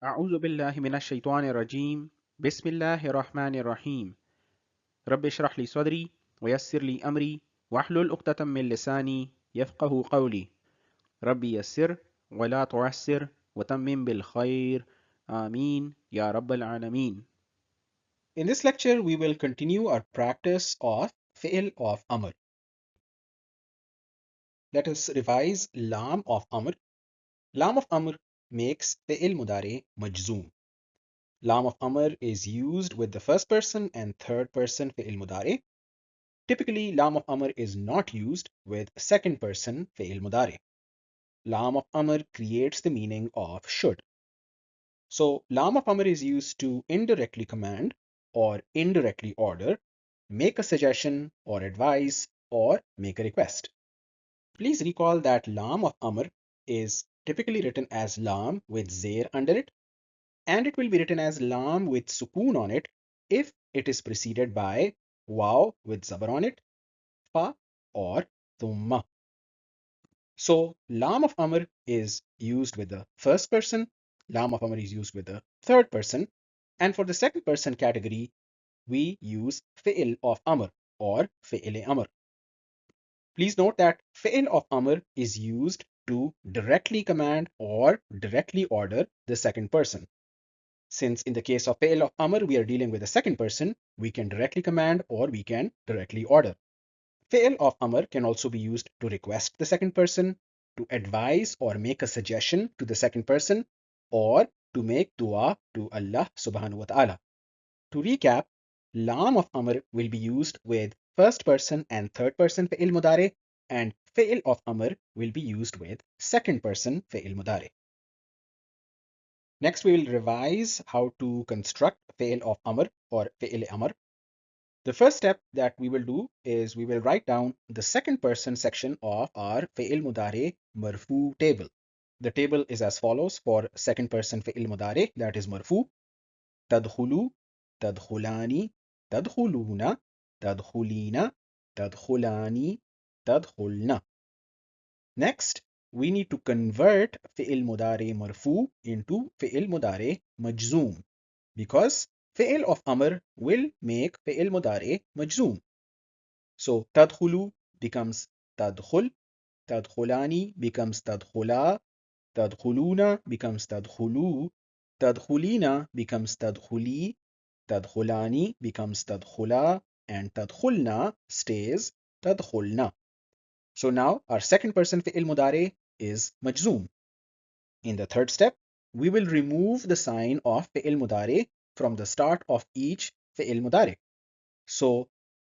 أعوذ بالله من الشيطان الرجيم بسم الله الرحمن الرحيم رب اشرح لي صدري ويسر لي أمري واحلل عقدة من لساني يفقه قولي ربي يسر ولا تعسر وتمم بالخير آمين يا رب العالمين. In this lecture, we will continue our practice of fi'l of amr. Let us revise lam of amr. Lam of amr makes fi'l mudari majzoom. Lam of amr is used with the first person and third person fi'l mudari. Typically, lam of amr is not used with second person fi'l mudari. Lam of amr creates the meaning of should. So, lam of amr is used to indirectly command or indirectly order, make a suggestion or advise, or make a request. Please recall that lam of amr is typically written as lam with zair under it, and it will be written as lam with sukoon on it if it is preceded by waw with zabar on it, fa, or thumma. So lam of amr is used with the first person, lam of amr is used with the third person, and for the second person category, we use fi'l of amr or fi'l amr. Please note that fi'l of amr is used to directly command or directly order the second person. Since in the case of fi'l of amr, we are dealing with the second person, we can directly command or we can directly order. Fi'l of amr can also be used to request the second person, to advise or make a suggestion to the second person, or to make dua to Allah subhanahu wa ta'ala. To recap, lam of amr will be used with first person and third person fi'il mudare, and fi'il of amr will be used with second person fi'il mudare. Next, we will revise how to construct fi'il of amr or fi'il amr. The first step that we will do is we will write down the second person section of our fi'il mudare marfu table. The table is as follows for second person fi'il mudare, that is marfu: تدخلوا تدخلان تدخلون تدخلين تدخلان تدخلن. Next, we need to convert fi'il mudari marfu into fi'il mudari majzoom because fi'il of amr will make fi'il mudari majzoom. So tadkhulu becomes tadkhul, tadkhulani becomes tadkhula, tadkhuluna becomes tadkhulu, tadkhulina becomes tadkhuli, tadkhulani becomes tadkhula, and tadkhulna stays tadkhulna. So now our second person fi'il mudare is majzoom. In the third step, we will remove the sign of fi'il mudare from the start of each fi'il mudare. So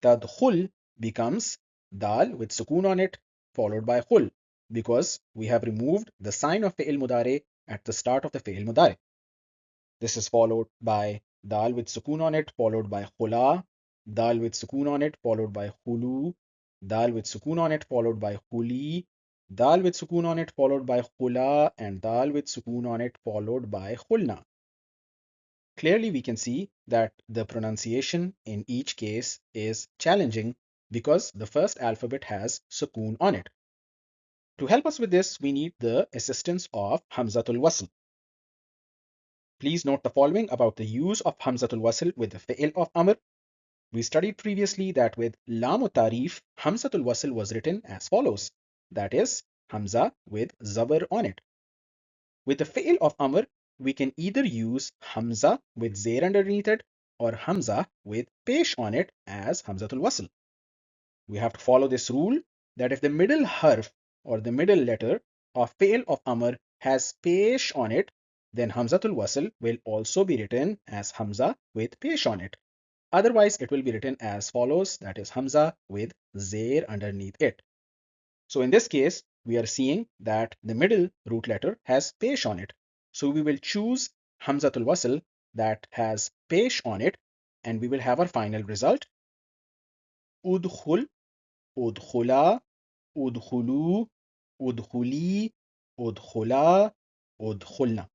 tadkhul becomes dal with sukoon on it followed by khul because we have removed the sign of fi'il mudare at the start of the fi'il mudare. This is followed by dal with sukoon on it, followed by khula, dal with sukoon on it, followed by khulu, dal with sukoon on it, followed by khuli, dal with sukoon on it, followed by khula, and dal with sukoon on it, followed by khulna. Clearly, we can see that the pronunciation in each case is challenging because the first alphabet has sukoon on it. To help us with this, we need the assistance of Hamzatul Wasl. Please note the following about the use of Hamzatul Wasl with the fi'il of Amr. We studied previously that with Lam Tarif, Hamzatul Wasl was written as follows. That is, Hamza with Zabar on it. With the fi'il of Amr, we can either use Hamza with Zair underneath it or Hamza with Pesh on it as Hamzatul Wasl. We have to follow this rule that if the middle harf or the middle letter of fi'il of Amr has Pesh on it, then Hamzatul Wasl will also be written as Hamza with Pesh on it. Otherwise, it will be written as follows, that is Hamza with Zair underneath it. So in this case, we are seeing that the middle root letter has Pesh on it. So we will choose Hamzatul Wasl that has Pesh on it, and we will have our final result. Udkhul, udkhula, udkhulu, udkhuli, udkhula, udkhulna.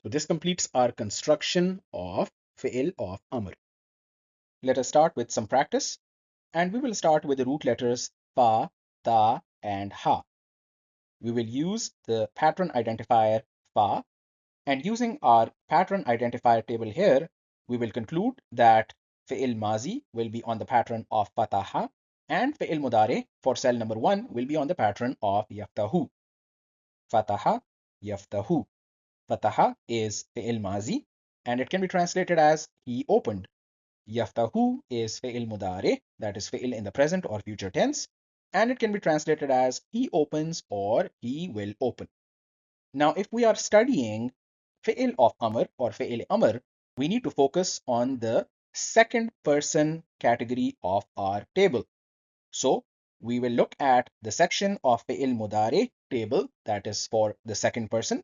So this completes our construction of fi'il of Amr. Let us start with some practice, and we will start with the root letters fa, ta, and ha. We will use the pattern identifier fa. And using our pattern identifier table here, we will conclude that fi'il mazi will be on the pattern of fataha and fi'il mudare for cell number 1 will be on the pattern of yaftahu. Fataha, yaftahu. Fataha is fi'il mazi and it can be translated as he opened. Yaftahu is fi'il mudare, that is fi'il in the present or future tense, and it can be translated as he opens or he will open. Now, if we are studying fi'il of amr or fi'il amr, we need to focus on the second person category of our table. So we will look at the section of fi'il mudare table that is for the second person.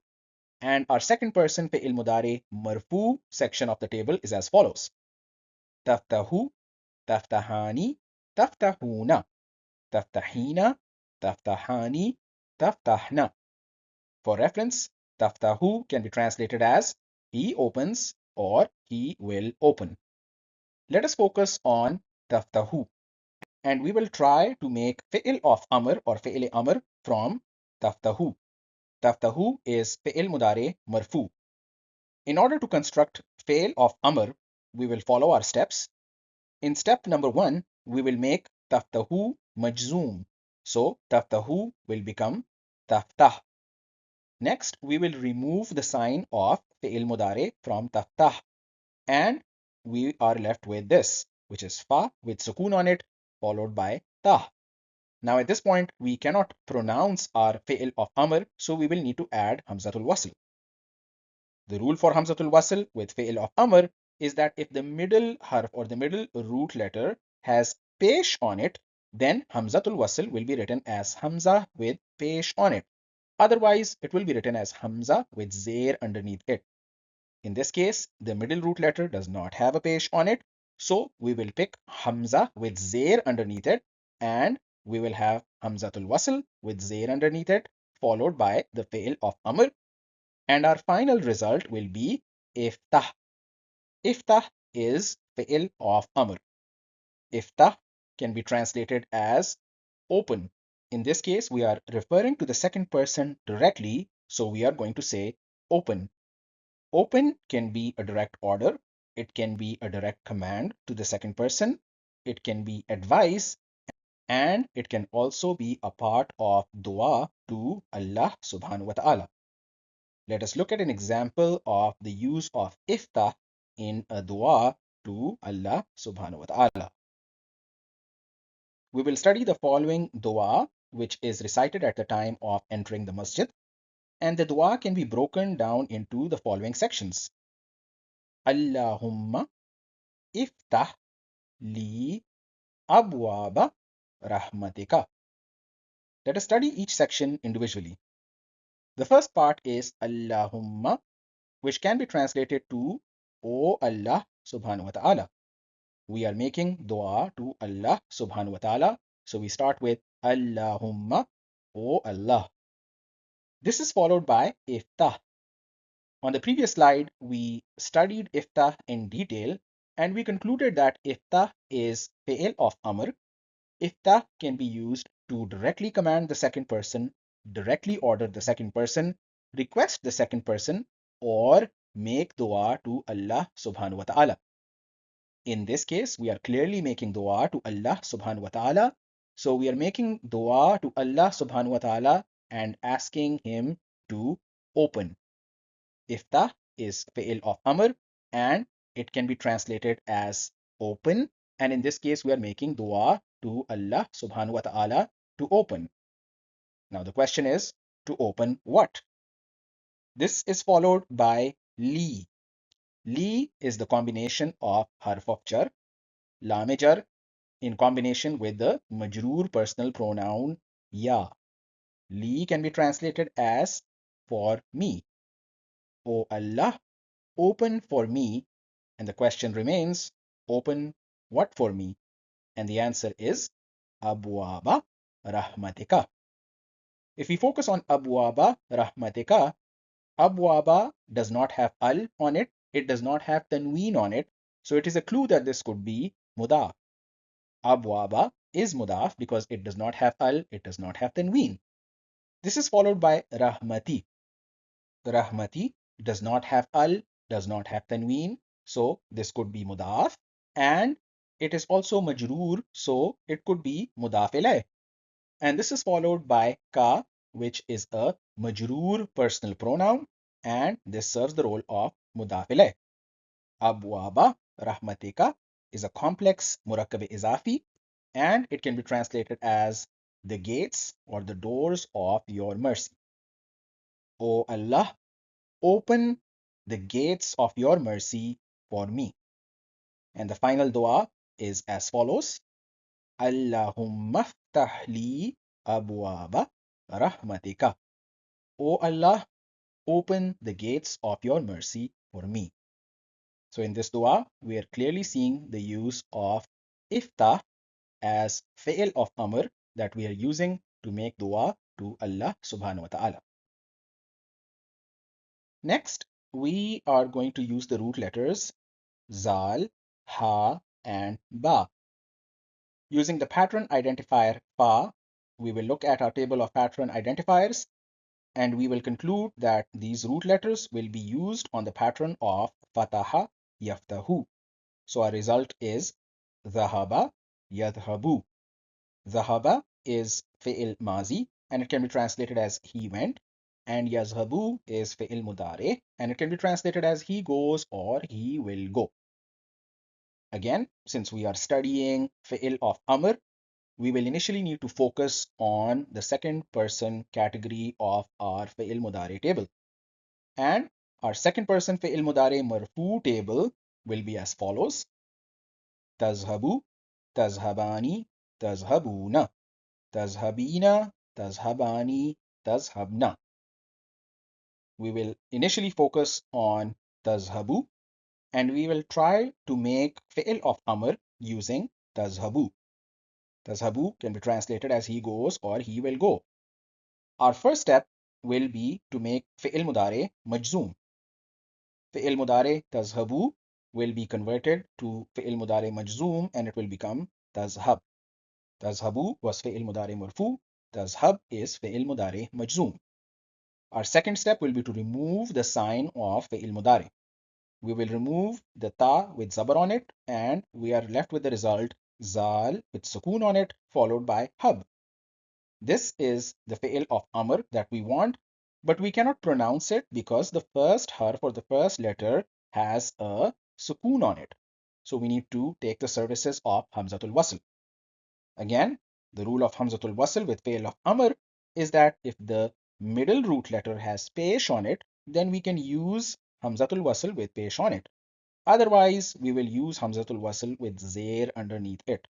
And our second person fi'il mudare marfu section of the table is as follows. Taftahu, taftahani, taftahuna, taftahina, taftahani, taftahna. For reference, taftahu can be translated as he opens or he will open. Let us focus on taftahu and we will try to make fi'il of amr or fi'il amr from taftahu. Taftahu is fi'il mudare marfu. In order to construct fi'il of amr, we will follow our steps. In step number 1, we will make taftahu majzoom. So taftahu will become taftah. Next, we will remove the sign of fi'il mudare from taftah and we are left with this, which is fa with sukoon on it, followed by tah. Now at this point, we cannot pronounce our fi'il of amr, so we will need to add hamzatul wasl. The rule for hamzatul wasl with fi'il of amr is that if the middle harf or the middle root letter has pesh on it, then hamzatul wasl will be written as hamza with pesh on it. Otherwise, it will be written as hamza with zair underneath it. In this case, the middle root letter does not have a pesh on it, so we will pick hamza with zair underneath it and we will have hamzatul wasl with zair underneath it, followed by the fi'il of amr. And our final result will be iftah. Iftah is fi'il of amr. Iftah can be translated as open. In this case, we are referring to the second person directly, so we are going to say open. Open can be a direct order, it can be a direct command to the second person, it can be advice, and it can also be a part of dua to Allah subhanahu wa ta'ala. Let us look at an example of the use of iftah in a dua to Allah subhanahu wa ta'ala. We will study the following dua, which is recited at the time of entering the masjid, and the dua can be broken down into the following sections. Allahumma iftah li abwaba rahmatika. Let us study each section individually. The first part is Allahumma, which can be translated to O Allah subhanahu wa ta'ala. We are making dua to Allah subhanahu wa ta'ala. So we start with Allahumma, O Allah. This is followed by iftah. On the previous slide, we studied iftah in detail and we concluded that iftah is fi'il of amr. Iftah can be used to directly command the second person, directly order the second person, request the second person, or make dua to Allah subhanahu wa ta'ala. In this case, we are clearly making dua to Allah subhanahu wa ta'ala. So we are making dua to Allah subhanahu wa ta'ala and asking him to open. Iftah is fi'il of amr and it can be translated as open. And in this case, we are making dua to Allah subhanahu wa ta'ala to open. Now the question is, to open what? This is followed by li. Li is the combination of harf of jar, lam jar, in combination with the majroor personal pronoun ya. Li can be translated as for me. O Allah, open for me. And the question remains, open what for me? And the answer is abwaba rahmatika. If we focus on abwaba rahmatika, abwaba does not have al on it, it does not have tanween on it, so it is a clue that this could be mudaf. Abwaba is mudaf because it does not have al, it does not have tanween. This is followed by rahmati. Rahmati does not have al, does not have tanween, so this could be mudaf, and it is also majroor, so it could be mudaf ilayh. And this is followed by ka, which is a majroor personal pronoun, and this serves the role of mudaf ilayh. Abwaba rahmatika is a complex murakkab izafi, and it can be translated as the gates or the doors of your mercy. O Allah, open the gates of your mercy for me. And the final dua is as follows: Allahumma ftah li abwaba rahmatika. O Allah, open the gates of your mercy for me. So in this dua, we are clearly seeing the use of iftah as fi'l of amr that we are using to make dua to Allah subhanahu wa ta'ala. Next, we are going to use the root letters zal, ha, and ba. Using the pattern identifier fa, we will look at our table of pattern identifiers, and we will conclude that these root letters will be used on the pattern of fataha yaftahu. So our result is dhahaba yadhabu. Dhahaba is fi'il mazi, and it can be translated as he went, and yazhabu is fi'il mudare, and it can be translated as he goes or he will go. Again, since we are studying fi'il of amr, we will initially need to focus on the second person category of our fi'il mudare table. And our second person fi'il mudare marfu table will be as follows: tazhabu, tazhabani, tazhabuna, tazhabina, tazhabani, tazhabna. We will initially focus on tazhabu, and we will try to make fi'il of amr using tazhabu. Tazhabu can be translated as he goes or he will go. Our first step will be to make fi'il mudare majzoom. Fi'il mudare tazhabu will be converted to fi'il mudare majzoom, and it will become tazhab. Tazhabu was fi'il mudare marfu. Tazhab is fi'il mudare majzoom. Our second step will be to remove the sign of fi'il mudare. We will remove the ta with zabar on it, and we are left with the result zal with sukoon on it, followed by hab. This is the fi'il of amr that we want, but we cannot pronounce it because the first harf or the first letter has a sukoon on it. So we need to take the services of hamzatul wasl. Again, the rule of hamzatul wasl with fi'il of amr is that if the middle root letter has pesh on it, then we can use hamzatul wasl with pesh on it. Otherwise, we will use hamzatul wasl with zair underneath it.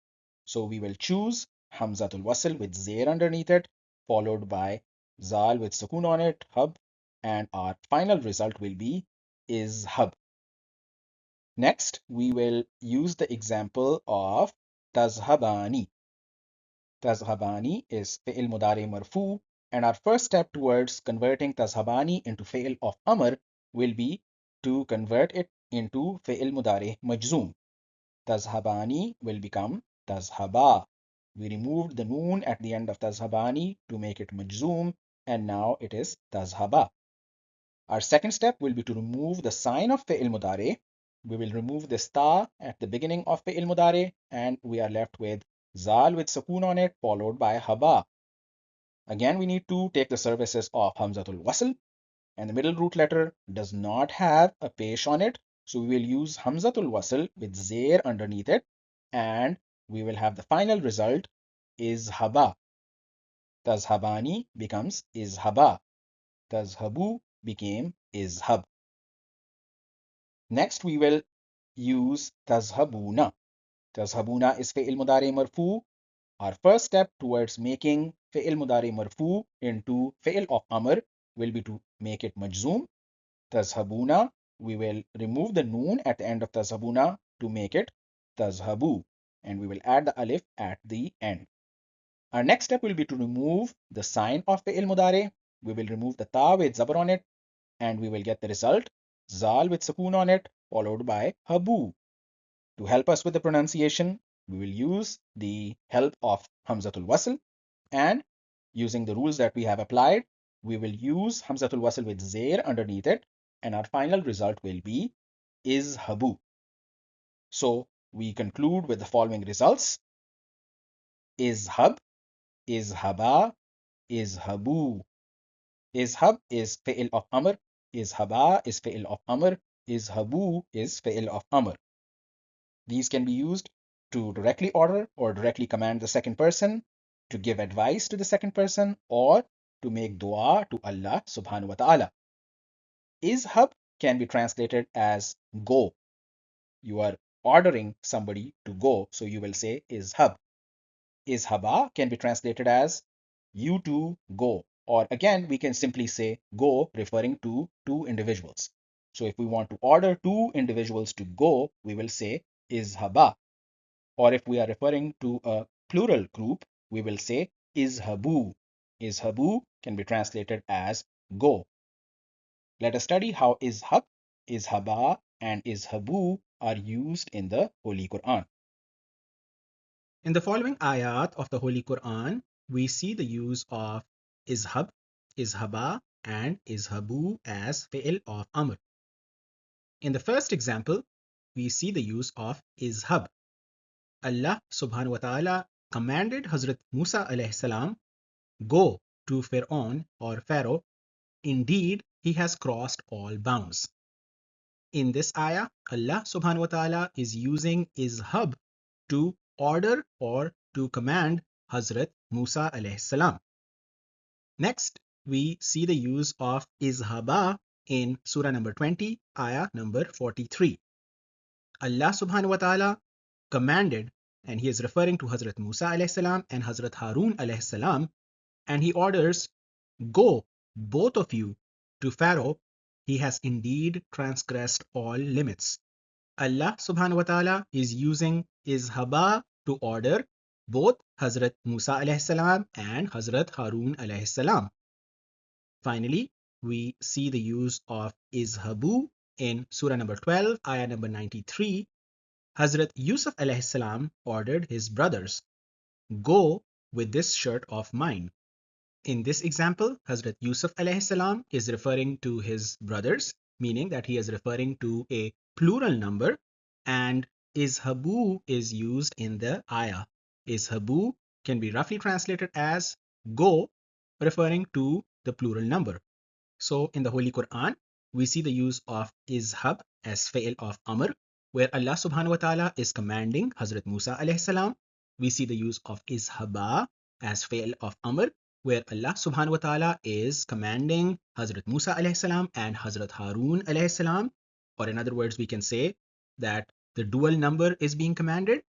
So we will choose hamzatul wasl with zair underneath it, followed by zal with sukoon on it, hub, and our final result will be is hub. Next, we will use the example of tazhabani. Tazhabani is fi'il mudari marfu, and our first step towards converting tazhabani into fi'il of amr will be to convert it into fi'il mudari majzoom. Tazhabani will become tazhaba. We removed the noon at the end of tazhabani to make it majzoom, and now it is tazhaba. Our second step will be to remove the sign of fi'il mudari. We will remove the ta at the beginning of fi'il mudari, and we are left with zal with sukoon on it, followed by haba. Again, we need to take the services of hamzatul wasl, and the middle root letter does not have a pesh on it, so we will use hamzatul wasl with zair underneath it, and we will have the final result is haba. Tazhabani becomes izhaba. Tazhabu became izhab. Next, we will use tazhabuna. Tazhabuna is fi'il mudari marfu. Our first step towards making fi'il mudari marfu into fi'il of amr will be to make it majzoom. Tazhabuna, we will remove the noon at the end of tazhabuna to make it tazhabu, and we will add the alif at the end. Our next step will be to remove the sign of fi'il mudari. We will remove the ta with zabar on it, and we will get the result zal with sukoon on it, followed by habu. To help us with the pronunciation, we will use the help of hamzatul wasl, and using the rules that we have applied, we will use hamzatul wasl with zair underneath it, and our final result will be izhabu. So we conclude with the following results. Izhab, izhaba, izhabu. Izhab is fi'il of amr, izhaba is fi'il of amr, izhabu is fi'il of amr. These can be used to directly order or directly command the second person, to give advice to the second person, or to make dua to Allah subhanahu wa ta'ala. Izhab can be translated as go. You are ordering somebody to go, so you will say izhab. Izhaba can be translated as you two go, or again we can simply say go, referring to two individuals. So if we want to order two individuals to go, we will say izhaba. Or if we are referring to a plural group, we will say izhabu. Izhabu can be translated as go. Let us study how izhab, izhaba, and izhabu are used in the Holy Quran. In the following ayat of the Holy Quran, we see the use of izhab, izhaba, and izhabu as fi'il of amr. In the first example, we see the use of izhab. Allah subhanahu wa ta'ala commanded Hazrat Musa alayhi salam, go to Fir'aun or Pharaoh, indeed he has crossed all bounds. In this ayah, Allah subhanahu wa ta'ala is using izhab to order or to command Hazrat Musa alayhi salam. Next, we see the use of izhaba in Surah number 20, ayah number 43. Allah subhanahu wa ta'ala commanded, and he is referring to Hazrat Musa alayhi salam and Hazrat Harun alayhi salam, and he orders, go, both of you, to Pharaoh, he has indeed transgressed all limits. Allah subhanahu wa ta'ala is using izhaba to order both Hazrat Musa alayhi salam and Hazrat Harun alayhi salam. Finally, we see the use of izhabu in Surah number 12, ayah number 93. Hazrat Yusuf alayhi salam ordered his brothers, go with this shirt of mine. In this example, Hazrat Yusuf alayhi salam is referring to his brothers, meaning that he is referring to a plural number, and izhabu is used in the ayah. Izhabu can be roughly translated as go, referring to the plural number. So in the Holy Quran, we see the use of izhab as fi'il of amr, where Allah subhanahu wa ta'ala is commanding Hazrat Musa alayhi salam. We see the use of izhaba as fi'il of amr, where Allah subhanahu wa ta'ala is commanding Hazrat Musa alayhi salam and Hazrat Harun alayhi salam. Or in other words, we can say that the dual number is being commanded.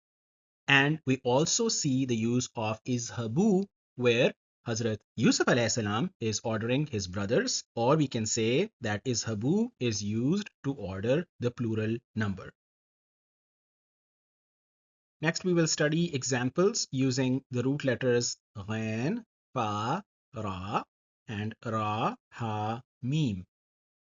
And we also see the use of izhabu, where Hazrat Yusuf alayhi salam is ordering his brothers, or we can say that izhabu is used to order the plural number. Next, we will study examples using the root letters ghain, fa, ra, and ra, ha, mim.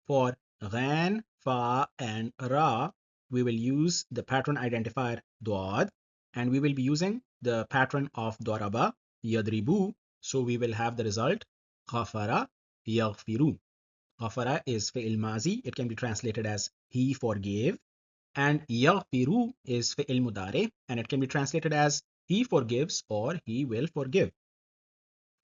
For ghain, fa, and ra, we will use the pattern identifier dad, and we will be using the pattern of daraba, yadribu. So we will have the result ghafara, yaghfiru. Ghafara is fi'il mazi. It can be translated as he forgave. And yaghfiru is fi'il mudare, and it can be translated as he forgives or he will forgive.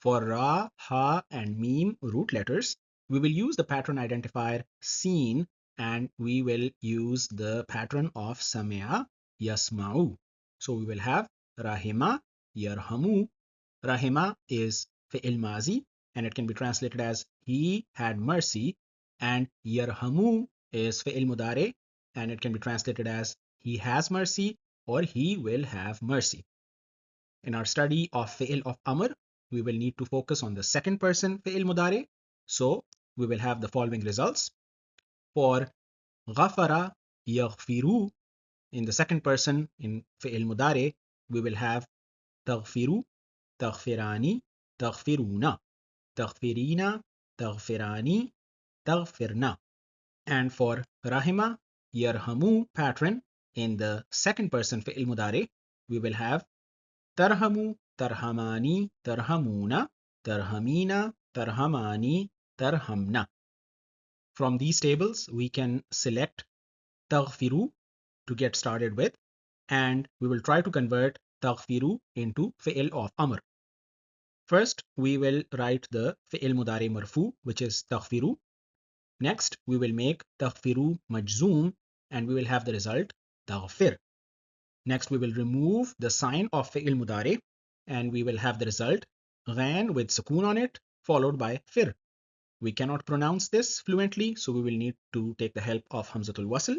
For ra, ha, and mim root letters, we will use the pattern identifier seen, and we will use the pattern of samia, yasma'u. So we will have rahima, yarhamu. Rahima is fi'il mazi, and it can be translated as he had mercy, and yarhamu is fi'il mudare, and it can be translated as he has mercy or he will have mercy. In our study of fi'il of amr, we will need to focus on the second person fi'il mudare. So we will have the following results. For ghafara, yaghfiru, in the second person in fi'il mudare, we will have taghfiru, taghfirani, taghfiruna, taghfirina, taghfirani, taghfirna. And for rahima, yarhamu pattern in the second person fi'il mudare, we will have tarhamu, tarhamani, tarhamuna, tarhamina, tarhamani, tarhamna. From these tables, we can select taghfiru to get started with, and we will try to convert taghfiru into fi'il of amr. First, we will write the fi'il mudari marfu, which is taghfiru. Next, we will make taghfiru majzoom, and we will have the result taghfir. Next, we will remove the sign of fi'il mudari, and we will have the result ghain with sukoon on it, followed by fir. We cannot pronounce this fluently, so we will need to take the help of Hamzatul Wasl.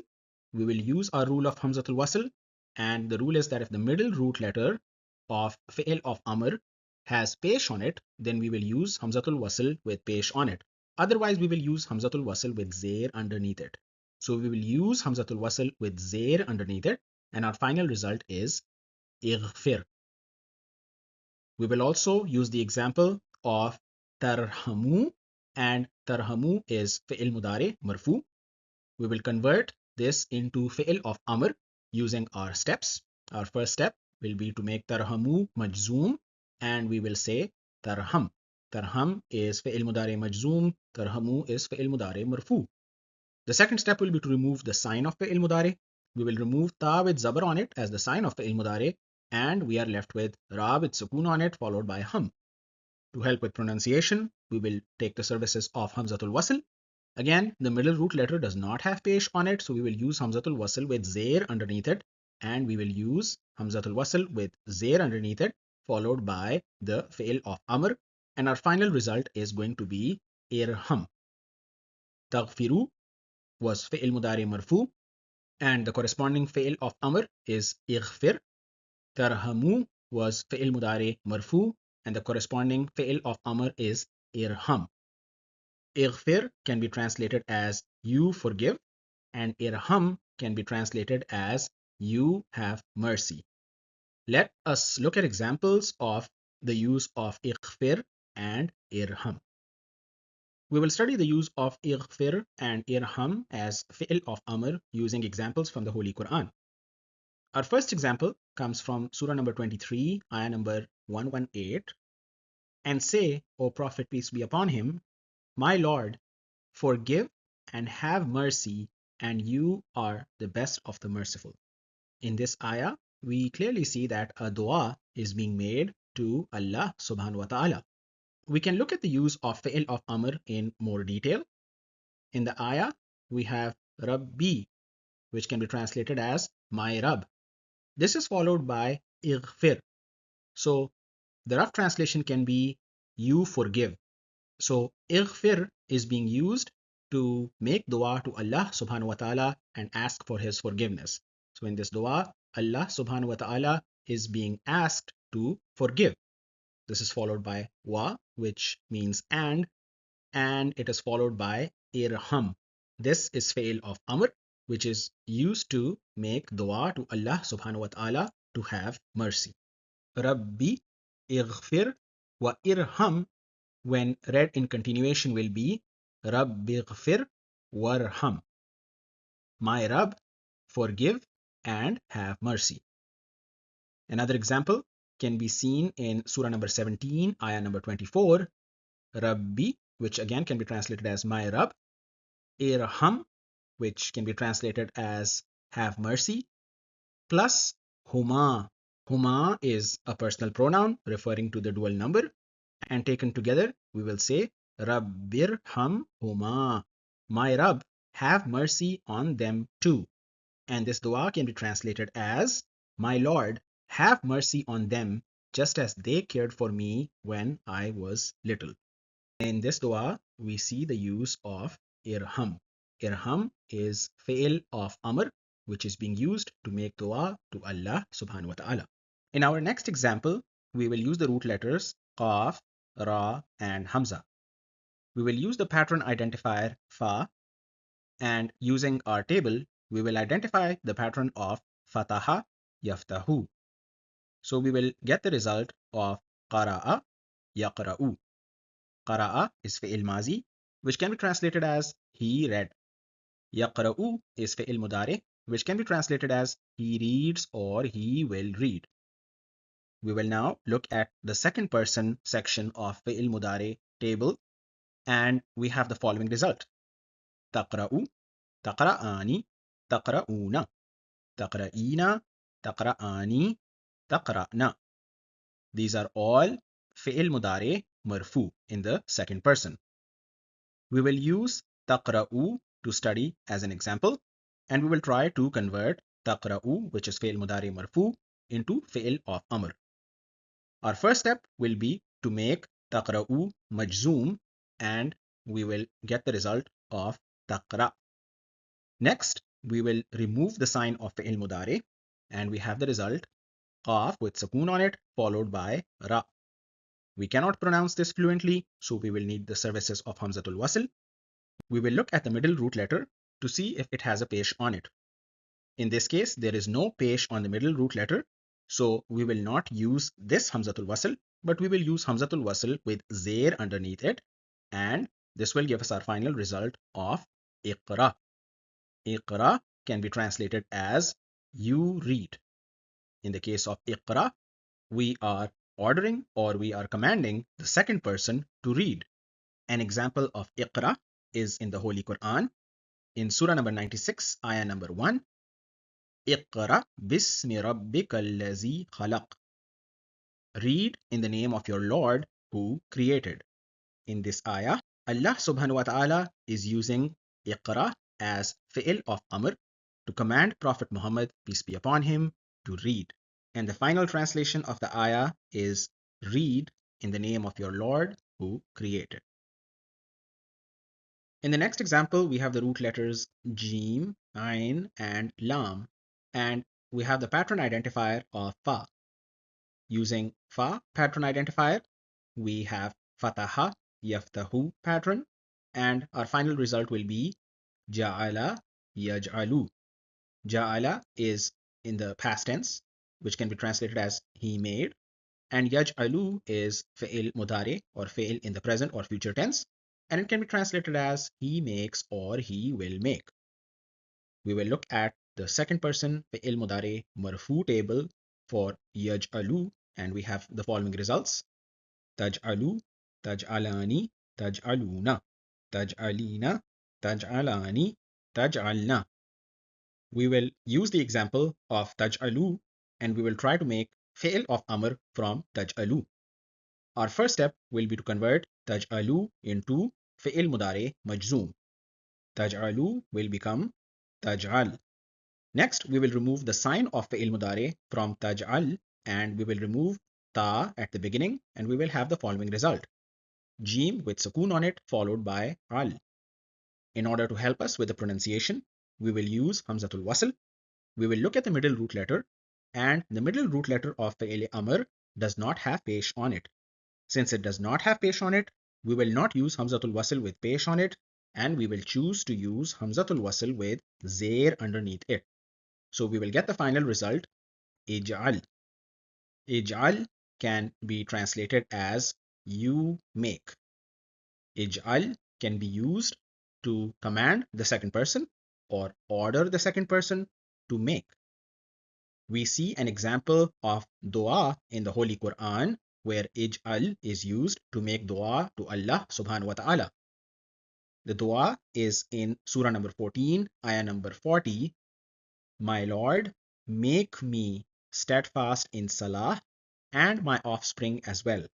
We will use our rule of Hamzatul Wasl, and the rule is that if the middle root letter of fi'il of amr has pesh on it, then we will use Hamzatul Wasl with pesh on it. Otherwise, we will use Hamzatul Wasl with zair underneath it. So we will use Hamzatul Wasl with zair underneath it, and our final result is ighfir. We will also use the example of tarhamu, and tarhamu is fi'il mudari marfu. We will convert this into fi'il of amr using our steps. Our first step will be to make tarhamu majzoom, and we will say tarham. Tarham is fi'il mudari majzoom, tarhamu is fi'il mudari marfu. The second step will be to remove the sign of fi'il mudari. We will remove ta with zabar on it as the sign of fi'il mudari, and we are left with ra with sukoon on it followed by hum. To help with pronunciation, we will take the services of Hamzatul Wasl. Again, the middle root letter does not have pesh on it, so we will use Hamzatul Wasl with zair underneath it, and we will use Hamzatul Wasl with zair underneath it, followed by the fi'il of amr, and our final result is going to be irham. Taghfiru was fi'il mudari marfu, and the corresponding fi'il of amr is ighfir. Tarhamu was fi'il mudari marfu, and the corresponding fi'il of amr is irham. Ighfir can be translated as you forgive, and irham can be translated as you have mercy. Let us look at examples of the use of ighfir and irham. We will study the use of ighfir and irham as fi'il of amr using examples from the Holy Quran. Our first example comes from Surah number 23, ayah number 118. And say, O Prophet, peace be upon him, my Lord, forgive and have mercy, and you are the best of the merciful. In this ayah, we clearly see that a dua is being made to Allah subhanahu wa ta'ala. We can look at the use of fi'il of amr in more detail. In the ayah, we have Rabbi, which can be translated as my Rabb. This is followed by ighfir. So the rough translation can be you forgive. So ighfir is being used to make dua to Allah subhanahu wa ta'ala and ask for his forgiveness. So in this dua, Allah subhanahu wa ta'ala is being asked to forgive. This is followed by wa, which means and it is followed by irham. This is fi'il of amr, which is used to make dua to Allah subhanahu wa ta'ala to have mercy. Rabbi ighfir wa irham, when read in continuation, will be Rabbi ighfir warham. My Rabb, forgive and have mercy. Another example can be seen in Surah number 17, ayah number 24. Rabbi, which again can be translated as my Rabb. Irham, which can be translated as have mercy. Plus huma. Huma is a personal pronoun referring to the dual number, and taken together we will say Rabbirham huma. My Rabb, have mercy on them too. And this dua can be translated as my Lord, have mercy on them just as they cared for me when I was little. In this dua, we see the use of irham. Irham is fi'il of amr, which is being used to make dua to Allah subhanahu wa ta'ala. In our next example, we will use the root letters qaf, ra, and hamza. We will use the pattern identifier fa, and using our table, we will identify the pattern of fataha, yaftahu. So we will get the result of qara'a, yaqra'u. Qara'a is fi'il mazi, which can be translated as he read. Yaqra'u is fi'il mudari, which can be translated as he reads or he will read. We will now look at the second person section of fi'il mudari table, and we have the following result. تقرأ, تقرأani, تقرؤون, تقرأين, تقرأani, تقرأنا. These are all fi'il mudari marfu in the second person. We will use taqra'u to study as an example, and we will try to convert taqra'u, which is fi'il mudari marfu, into fi'il of amr. Our first step will be to make taqra'u majzoom, and we will get the result of taqra. Next, we will remove the sign of fi'il mudari, and we have the result qaf with sukoon on it, followed by ra. We cannot pronounce this fluently, so we will need the services of Hamzatul Wasl. We will look at the middle root letter to see if it has a pesh on it. In this case, there is no pesh on the middle root letter, so we will not use this Hamzatul Wasl, but we will use Hamzatul Wasl with Zair underneath it, and this will give us our final result of Iqra. Iqra can be translated as you read. In the case of Iqra, we are ordering or we are commanding the second person to read. An example of Iqra is in the Holy Quran in Surah number 96, ayah number 1. Iqra bismi rabbika allazi khalaq. Read in the name of your Lord who created. In this ayah, Allah subhanahu wa ta'ala is using Iqra as fi'il of amr to command Prophet Muhammad, peace be upon him, to read. And the final translation of the ayah is read in the name of your Lord who created. In the next example, we have the root letters Jim, Ain, and Lam, and we have the pattern identifier of Fa. Using Fa pattern identifier, we have Fataha, Yaftahu pattern, and our final result will be Ja'ala, Yaj'alu. Ja'ala is in the past tense, which can be translated as he made, and Yaj'alu is fi'il mudari or fi'il in the present or future tense, and it can be translated as he makes or he will make. We will look at the second person fi'il mudari marfu table for Yaj'alu, and we have the following results: Taj'alu, Taj'alani, Taj'aluna, Taj'alina, Taj'alani, Taj'alna. We will use the example of Taj'alu, and we will try to make fi'il of amr from Taj'alu. Our first step will be to convert Taj'alu into fi'il mudari majzoom. Taj'alu will become Taj'al. Next, we will remove the sign of fi'il mudari from Taj'al, and we will remove ta at the beginning, and we will have the following result: Jim with sukoon on it, followed by al. In order to help us with the pronunciation, we will use Hamzatul Wasl. We will look at the middle root letter, and the middle root letter of fi'il amr does not have pesh on it. Since it does not have pesh on it, we will not use Hamzatul Wasl with pesh on it, and we will choose to use Hamzatul Wasl with Zair underneath it. So we will get the final result, Ij'al. Ij'al can be translated as you make. Ij'al can be used to command the second person or order the second person to make. We see an example of dua in the Holy Quran where Ij'al is used to make dua to Allah subhanahu wa ta'ala. The dua is in Surah number 14, ayah number 40. My Lord, make me steadfast in salah and my offspring as well.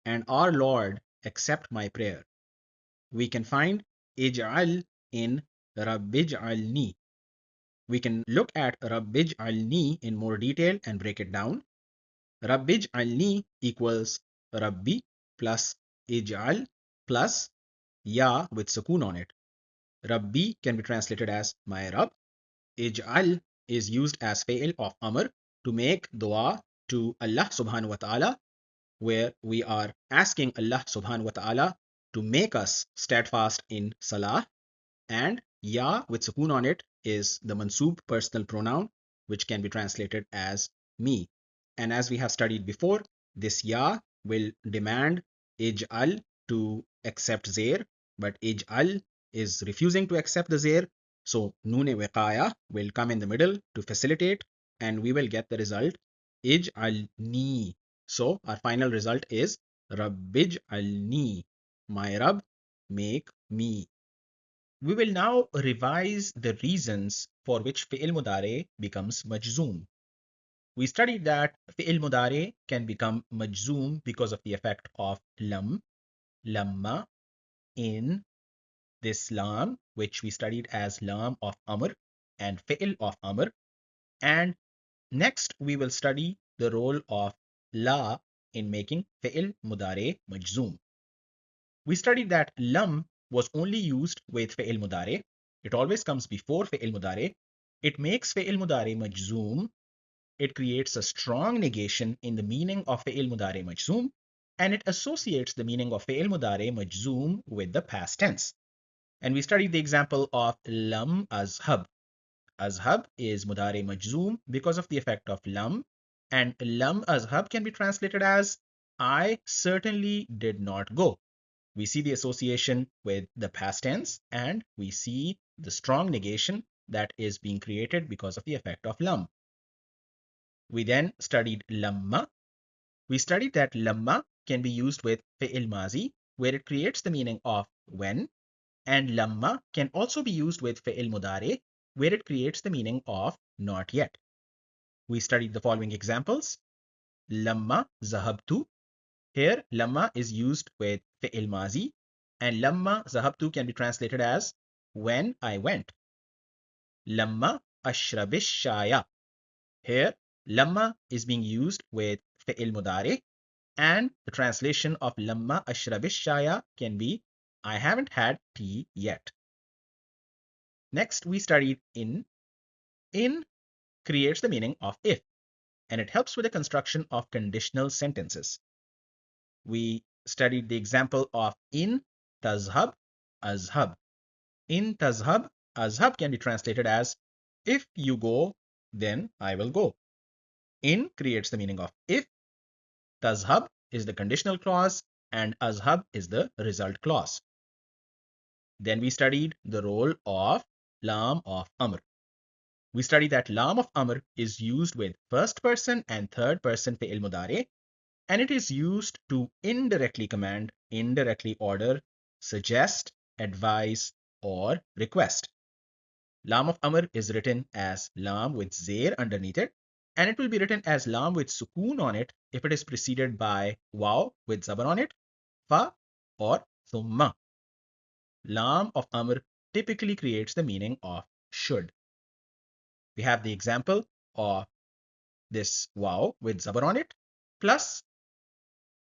And our Lord, accept my prayer. We can find Ij'al in Rabbij'alni. We can look at Rabbij'alni in more detail and break it down. Rabbij'alni equals Rabbi plus Ij'al plus Ya with sukoon on it. Rabbi can be translated as my Rabb. Ij'al is used as fi'il of amr to make dua to Allah subhanahu wa ta'ala, where we are asking Allah subhanahu wa ta'ala to make us steadfast in salah, and ya with sukoon on it is the mansoob personal pronoun, which can be translated as me. And as we have studied before, this ya will demand ij'al to accept zair, but ij'al is refusing to accept the zair, so noon wiqaya will come in the middle to facilitate, and we will get the result ij'alni. So our final result is Rabbij'alni. My Rabb, make me. We will now revise the reasons for which fi'il mudare becomes majzoom. We studied that fi'il mudare can become majzoom because of the effect of lam, lamma, in, this lam, which we studied as lam of amr and fi'il of amr. And next we will study the role of la in making fi'il mudare majzoom. We studied that lam was only used with fi'il mudare. It always comes before fi'il mudare. It makes fi'il mudare majzoom. It creates a strong negation in the meaning of fi'il mudare majzoom, and it associates the meaning of fi'il mudare majzoom with the past tense. And we studied the example of lam azhab. Azhab is mudare majzoom because of the effect of lam, and lam azhab can be translated as I certainly did not go. We see the association with the past tense, and we see the strong negation that is being created because of the effect of lam. We then studied lamma. We studied that lamma can be used with fi'il mazi, where it creates the meaning of when, and lamma can also be used with fi'il mudare, where it creates the meaning of not yet. We studied the following examples. Lamma zahabtu. Here, lamma is used with fi'il mazi, and lamma zahabtu can be translated as when I went. Lamma ashrabish shaya. Here, lamma is being used with fi'il mudare, and the translation of lamma ashrabish shaya can be I haven't had tea yet. Next, we studied in. In creates the meaning of if, and it helps with the construction of conditional sentences. We studied the example of in tazhab, azhab. In tazhab, azhab can be translated as if you go, then I will go. In creates the meaning of if, tazhab is the conditional clause, and azhab is the result clause. Then we studied the role of lam of amr. We studied that lam of amr is used with first person and third person fi'il mudare, and it is used to indirectly command, indirectly order, suggest, advise, or request. Lam of amr is written as lam with zair underneath it, and it will be written as lam with sukoon on it if it is preceded by waw with zabar on it, fa, or thumma. Lam of amr typically creates the meaning of should. We have the example of this waw with zabar on it plus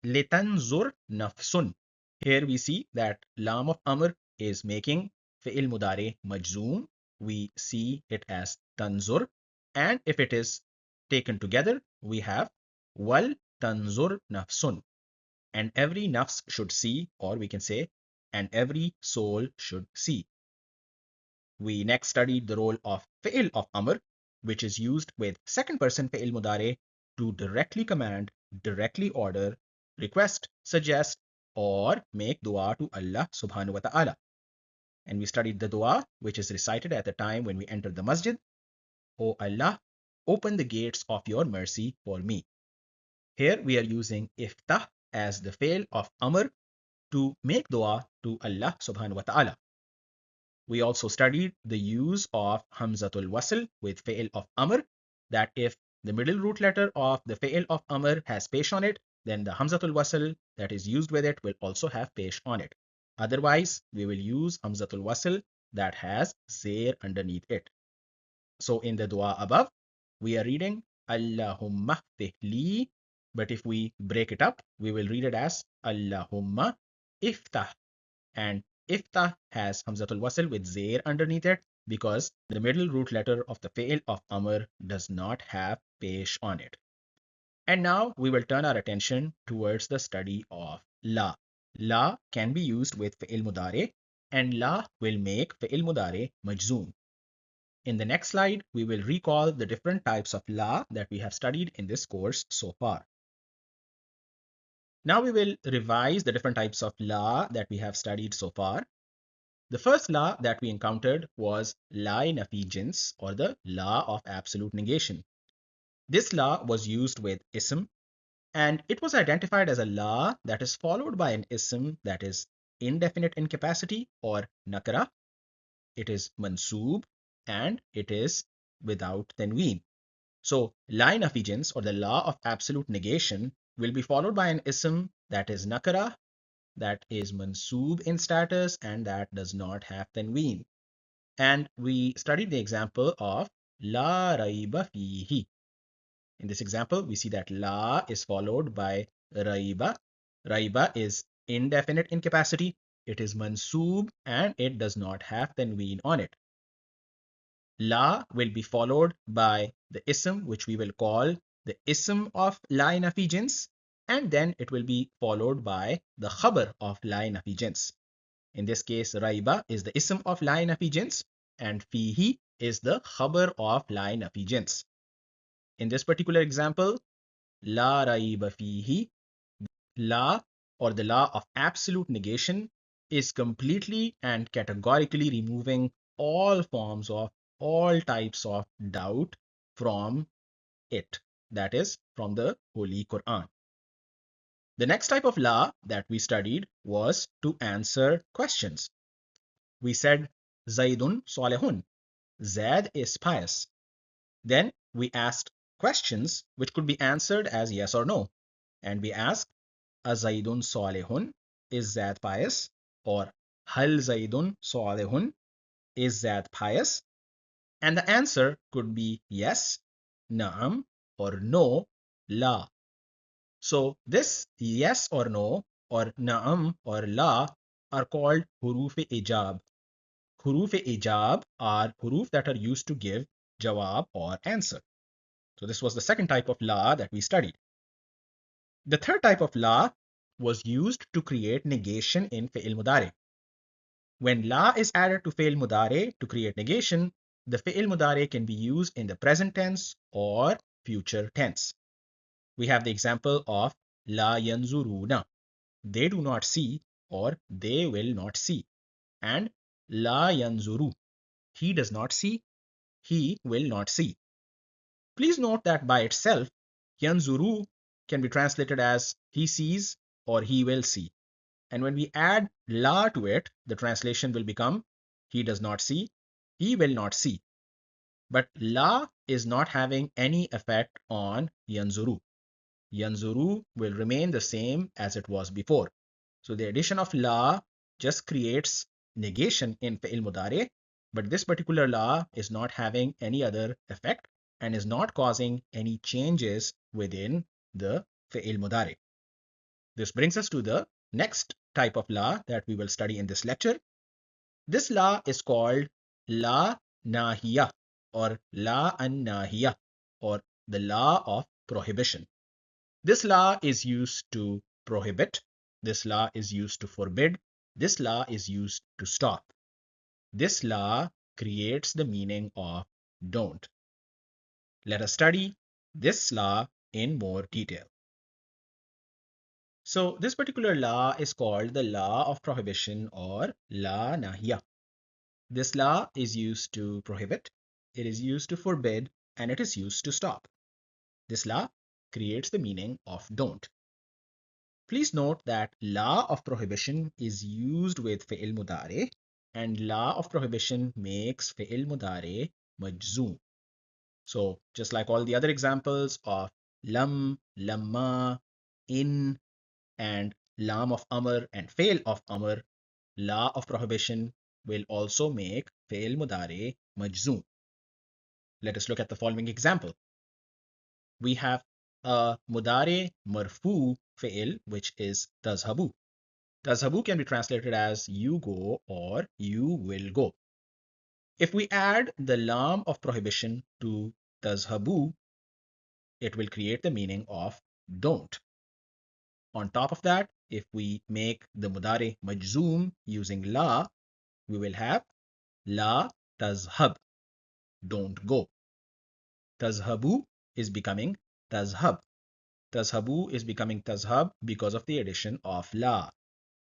litanzur nafsun. Here we see that lam of amr is making fi'il mudare majzoom. We see it as tanzur, and if it is taken together, we have wal tanzur nafsun, and every nafs should see, or we can say, and every soul should see. We next studied the role of fi'il of amr, which is used with second person fi'il mudare to directly command, directly order, request, suggest, or make dua to Allah subhanahu wa ta'ala. And we studied the dua, which is recited at the time when we enter the masjid. O Allah, open the gates of your mercy for me. Here we are using iftah as the fi'il of amr to make dua to Allah subhanahu wa ta'ala. We also studied the use of hamzatul wasl with fi'il of amr, that if the middle root letter of the fi'il of amr has pesh on it, then the hamzatul wasl that is used with it will also have pesh on it. Otherwise, we will use hamzatul wasl that has zair underneath it. So in the dua above, we are reading Allahumma ftih, but if we break it up, we will read it as Allahumma iftah, and iftah has hamzatul wasl with zair underneath it because the middle root letter of the fi'il of amr does not have pesh on it. And now we will turn our attention towards the study of la. La can be used with fi'il mudare, and la will make fi'il mudare majzoom. In the next slide, we will recall the different types of la that we have studied in this course so far. Now we will revise the different types of la that we have studied so far. The first la that we encountered was la-nafi jins, or the la of absolute negation. This la was used with ism, and it was identified as a la that is followed by an ism that is indefinite in capacity or nakra, it is mansoob, and it is without tanween. So la nafi jins, or the law of absolute negation, will be followed by an ism that is nakara, that is mansoob in status, and that does not have tanween. And we studied the example of la raiba fihi. In this example, we see that la is followed by raiba. Raiba is indefinite in capacity. It is mansoob and it does not have tanween on it. La will be followed by the ism, which we will call the ism of la nafi jins, and then it will be followed by the khabar of la nafi jins. In this case, raiba is the ism of la nafi jins, and fihi is the khabar of la nafi jins. In this particular example, la raiba fihi, la, or the law of absolute negation, is completely and categorically removing all forms of all types of doubt from it, that is, from the Holy Quran. The next type of law that we studied was to answer questions. We said Zaidun Salihun, Zaid is pious. Then we asked questions which could be answered as yes or no. And we asked, Azaidun Salihun, is Zaid pious? Or Hal Zaidun Salihun, is Zaid pious? And the answer could be yes, Naam, or no, La. So this yes or no, or Naam or La, are called huruf-e-ijab. Huruf-e-ijab are huruf that are used to give jawab or answer. So this was the second type of la that we studied. The third type of la was used to create negation in fi'il mudari. When la is added to fi'il mudari to create negation, the fi'il mudari can be used in the present tense or future tense. We have the example of la yanzuruna. They do not see, or they will not see. And la yanzuru. He does not see, he will not see. Please note that by itself, yanzuru can be translated as he sees or he will see. And when we add la to it, the translation will become he does not see, he will not see. But la is not having any effect on yanzuru. Yanzuru will remain the same as it was before. So the addition of la just creates negation in fi'il mudari, but this particular la is not having any other effect and is not causing any changes within the fi'il mudari. This brings us to the next type of la that we will study in this lecture. This la is called la nahiya, or la an-nahiya, or the law of prohibition. This law is used to prohibit. This law is used to forbid. This law is used to stop. This law creates the meaning of don't. Let us study this law in more detail. So this particular law is called the law of prohibition, or la nahiya. This law is used to prohibit, it is used to forbid, and it is used to stop. This law creates the meaning of don't. Please note that law of prohibition is used with fi'il mudari, and law of prohibition makes fi'il mudari majzoom. So just like all the other examples of lam, lamma, in, and lam of amr and fail of amr, law of prohibition will also make fi'il mudari majzoom. Let us look at the following example. We have a mudari marfu fi'il, which is tazhabu. Tazhabu can be translated as you go or you will go. If we add the lam of prohibition to tazhabu, it will create the meaning of don't. On top of that, if we make the mudari majzoom using la, we will have la tazhab, don't go. Tazhabu is becoming tazhab. Tazhabu is becoming tazhab because of the addition of la.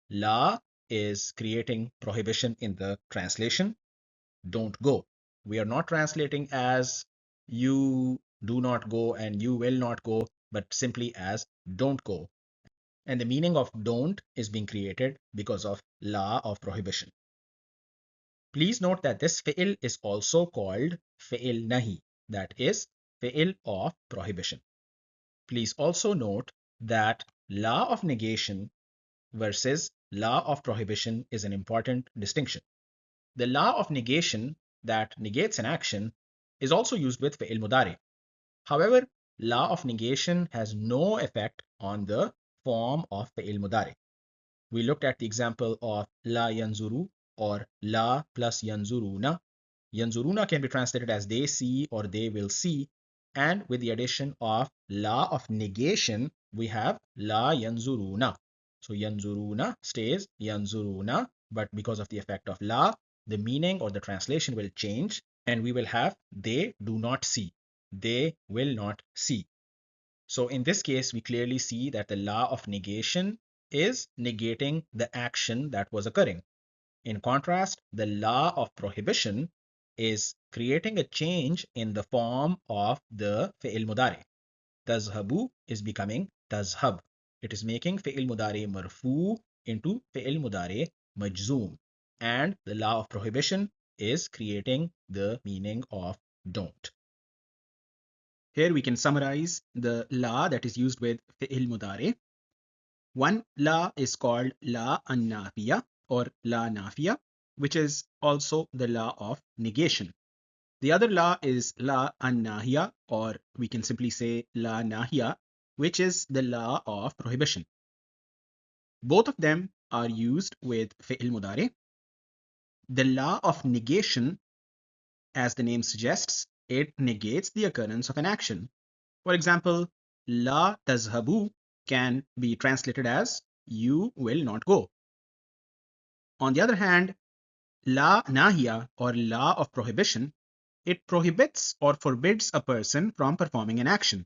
La is creating prohibition in the translation. Don't go. We are not translating as you do not go and you will not go, but simply as don't go. And the meaning of don't is being created because of la of prohibition. Please note that this fi'il is also called fi'il nahi, that is fi'il of prohibition. Please also note that law of negation versus law of prohibition is an important distinction. The law of negation that negates an action is also used with fi'il mudari. However, law of negation has no effect on the form of fi'il mudari. We looked at the example of la yanzuru or la plus yanzuruna. Yanzuruna can be translated as they see or they will see. And with the addition of la of negation, we have la yanzuruna. So yanzuruna stays yanzuruna, but because of the effect of la, the meaning or the translation will change and we will have they do not see. They will not see. So in this case, we clearly see that the law of negation is negating the action that was occurring. In contrast, the law of prohibition is creating a change in the form of the fi'il mudari. Tazhabu is becoming tazhab. It is making fi'il mudari marfu into fi'il mudari majzoom. And the law of prohibition is creating the meaning of don't. Here we can summarize the la that is used with fi'il mudari. One la is called la an-nafiya or la nafiya, which is also the law of negation. The other law is la an-nahiya, or we can simply say la nahiya, which is the law of prohibition. Both of them are used with fi'il mudari. The law of negation, as the name suggests, it negates the occurrence of an action. For example, la tazhabu can be translated as you will not go. On the other hand, la nahiya or law of prohibition, it prohibits or forbids a person from performing an action.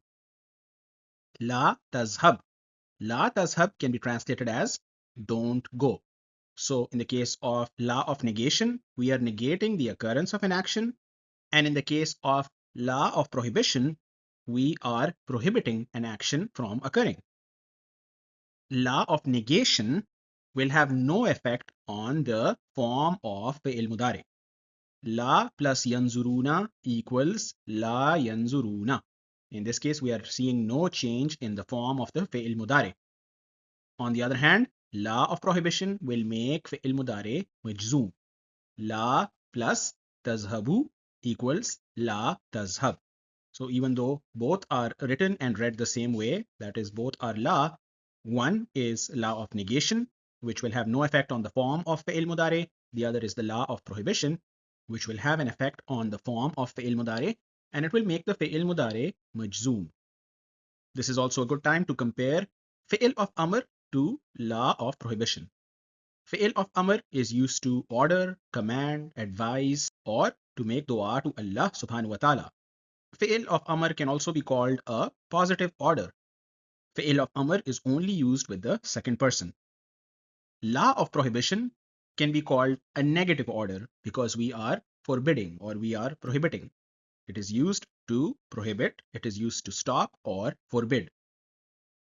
La tazhab. La tazhab can be translated as don't go. So in the case of law of negation, we are negating the occurrence of an action. And in the case of law of prohibition, we are prohibiting an action from occurring. Law of negation will have no effect on the form of fi'il mudari. La plus yanzuruna equals la yanzuruna. In this case, we are seeing no change in the form of the fi'il mudari. On the other hand, law of prohibition will make fi'il mudari majzoom. La plus tazhabu equals la tazhab. So even though both are written and read the same way, that is both are law, one is law of negation, which will have no effect on the form of fi'il mudari. The other is the law of prohibition, which will have an effect on the form of fi'il mudari, and it will make the fi'il mudari majzoom. This is also a good time to compare fi'il of amr to law of prohibition. Fi'il of amr is used to order, command, advise, or to make dua to Allah subhanahu wa ta'ala. Fi'il of amr can also be called a positive order. Fi'il of amr is only used with the second person. Law of prohibition can be called a negative order because we are forbidding or we are prohibiting. It is used to prohibit, it is used to stop or forbid.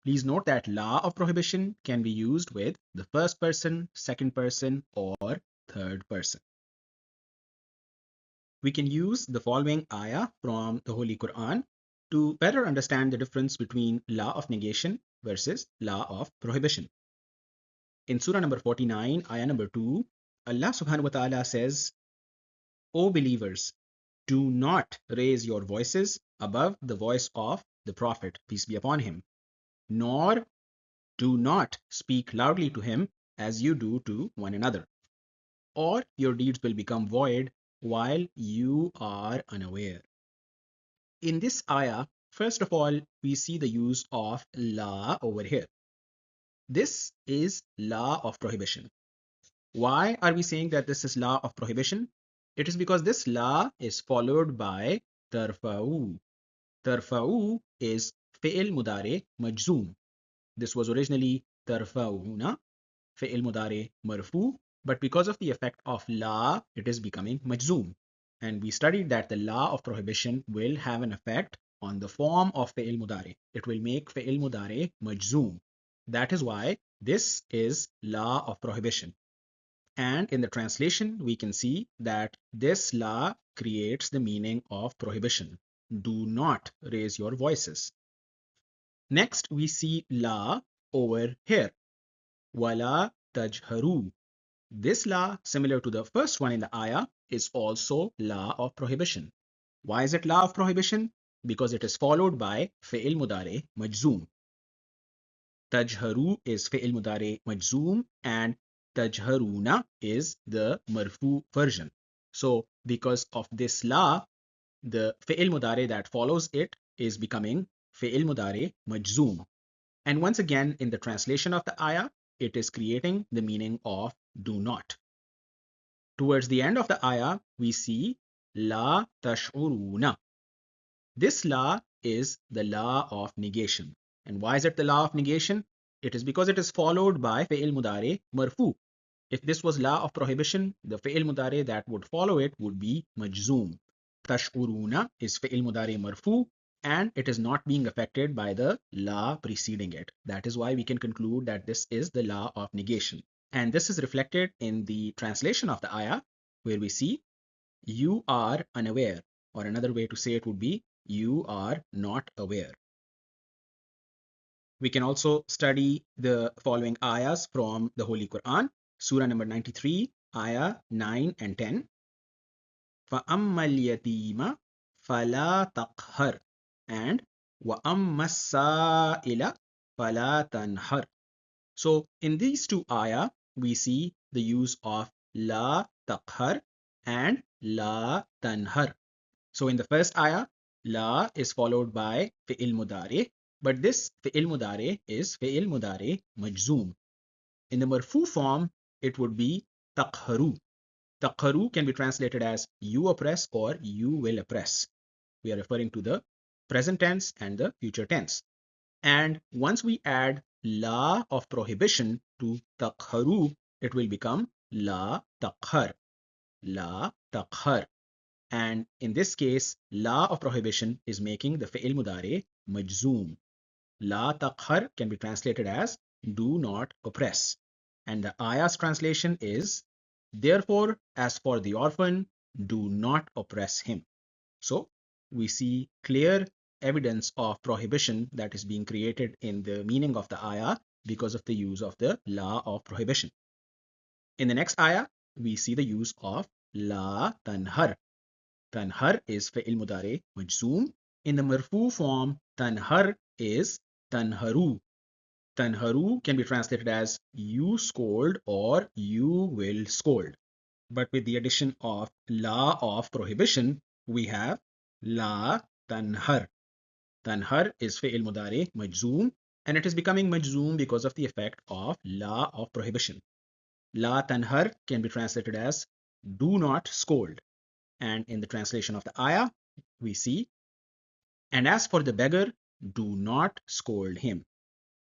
Please note that law of prohibition can be used with the first person, second person, or third person. We can use the following ayah from the Holy Quran to better understand the difference between law of negation versus law of prohibition. In Surah number 49, ayah number 2, Allah subhanahu wa ta'ala says, O believers, do not raise your voices above the voice of the Prophet, peace be upon him, nor do not speak loudly to him as you do to one another, or your deeds will become void while you are unaware. In this ayah, first of all, we see the use of la over here. This is law of prohibition. Why are we saying that this is law of prohibition? It is because this law is followed by tarfa'u. Tarfa'u is fi'il mudari majzoom. This was originally tarfa'una, fi'il mudari marfu, but because of the effect of la, it is becoming majzoom. And we studied that the law of prohibition will have an effect on the form of fi'il mudari. It will make fi'il mudari majzoom. That is why this is law of prohibition. And in the translation, we can see that this la creates the meaning of prohibition. Do not raise your voices. Next, we see la over here. Wala tajharu. This la, similar to the first one in the ayah, is also la of prohibition. Why is it la of prohibition? Because it is followed by fi'il mudare majzoom. Tajharu is fi'il mudare majzoom and tajharuna is the marfu version. So because of this la, the fi'il mudare that follows it is becoming fi'il mudare majzoom. And once again, in the translation of the ayah, it is creating the meaning of do not. Towards the end of the ayah, we see la tash'uruna. This la is the la of negation. And why is it the la of negation? It is because it is followed by fi'il mudare marfu. If this was la of prohibition, the fi'il mudare that would follow it would be majzoom. Tash'uruna is fi'il mudare marfu and it is not being affected by the la preceding it. That is why we can conclude that this is the la of negation. And this is reflected in the translation of the ayah where we see you are unaware, or another way to say it would be you are not aware. We can also study the following ayahs from the Holy Quran. Surah number 93, ayah 9 and 10. فَأَمَّا الْيَتِيمَ فَلَا تَقْهَرْ and وَأَمَّا السَّائِلَ فَلَا تَنْهَرْ. So in these two ayah, we see the use of la taqhar and la tanhar. So in the first ayah, la is followed by fi'il mudare, but this fi'il mudare is fi'il mudare majzoom. In the marfu form, it would be taqharu. Taqharu can be translated as you oppress or you will oppress. We are referring to the present tense and the future tense. And once we add la of prohibition to taqharu, it will become la taqhar. La taqhar. And in this case, la of prohibition is making the fi'il mudare majzoom. La taqhar can be translated as do not oppress. And the ayah's translation is therefore, as for the orphan, do not oppress him. So we see clear evidence of prohibition that is being created in the meaning of the ayah because of the use of the la of prohibition. In the next ayah, we see the use of la tanhar. Tanhar is fi'il mudare majzoom. In the marfu form, tanhar is tanharu. Tanharu can be translated as you scold or you will scold. But with the addition of la of prohibition, we have la tanhar. Tanhar is fi'il mudare majzoom and it is becoming majzoom because of the effect of la of prohibition. La tanhar can be translated as do not scold. And in the translation of the ayah, we see, and as for the beggar, do not scold him.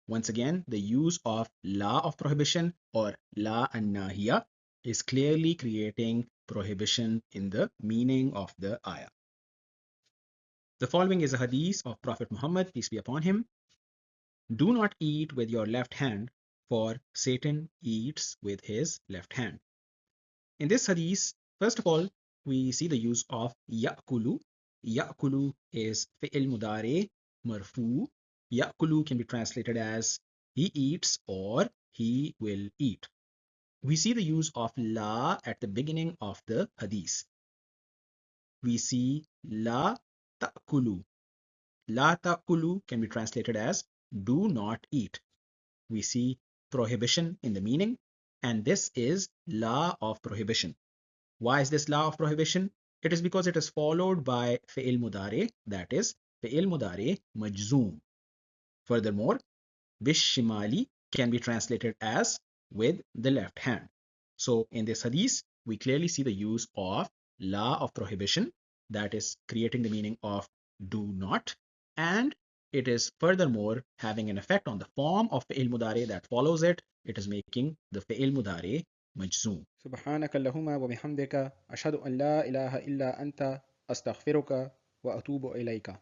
Once again, the use of la of prohibition or la an-nahiya is clearly creating prohibition in the meaning of the ayah. The following is a hadith of Prophet Muhammad, peace be upon him. Do not eat with your left hand, for Satan eats with his left hand. In this hadith, first of all, we see the use of ya'kulu. Ya'kulu is fi'il mudare marfu. Ya'kulu can be translated as he eats or he will eat. We see the use of la at the beginning of the hadith. We see la ta'kulu. La ta'kulu can be translated as do not eat. We see prohibition in the meaning, and this is la of prohibition. Why is this la of prohibition? It is because it is followed by fi'il mudare, that is fi'il mudare majzoom. Furthermore, bishimali can be translated as with the left hand. So in this hadith, we clearly see the use of la of prohibition, that is creating the meaning of do not, and it is furthermore having an effect on the form of fi'il mudare that follows it. It is making the fi'il mudare majzoom. سبحانك اللهم وبحمدك أشهد أن لا إله إلا أنت أستغفرك وأتوب إليك